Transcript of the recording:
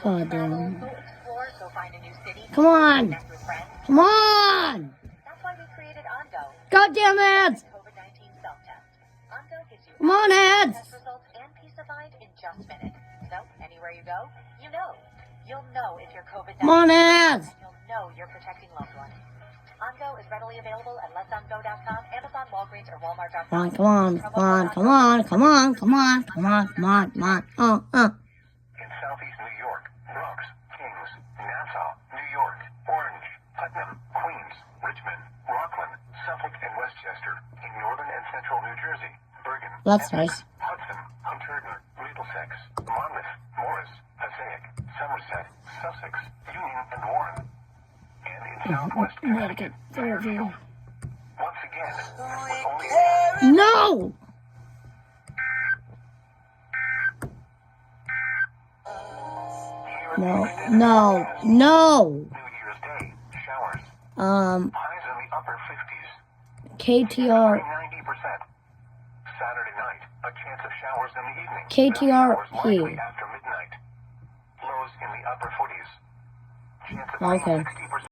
God damn. Go explore, go find a new city. Come on. Connect with friends. Come on. That's why we created Ondo. God damn it. COVID-19 self-test. Ondo gives you Come on, Ed. test results and peace of mind in just minutes. So, anywhere you go, you know. You'll know if you're COVID-19. Come on, Ed. And you'll know you're protecting loved ones. Ondo is readily available at letsongo.com, Amazon, Walgreens, or Walmart.com. Come on, come on, come on, come on, come on, come on, come on, come on, come on. In Southeast New York, Bronx, Kings, Nassau, New York, Orange, Putnam, Queens, Richmond, Rockland, Suffolk, and Westchester. In northern and central New Jersey, Bergen, That's Essex, nice. Hudson, Hunterdon, Middlesex, Monmouth, Morris, Passaic, Somerset, Sussex, Union, and Warren. And in southwest Connecticut, Fairfield. Once again, this was only No! No, no, no. New Year's Day, showers. Um, Highs in the upper 50s. KTR, 90%. Saturday night, a chance of showers in the evening. KTR Showers likely here. after midnight. Lows in the upper 40s. Chance of rain Okay. 60%.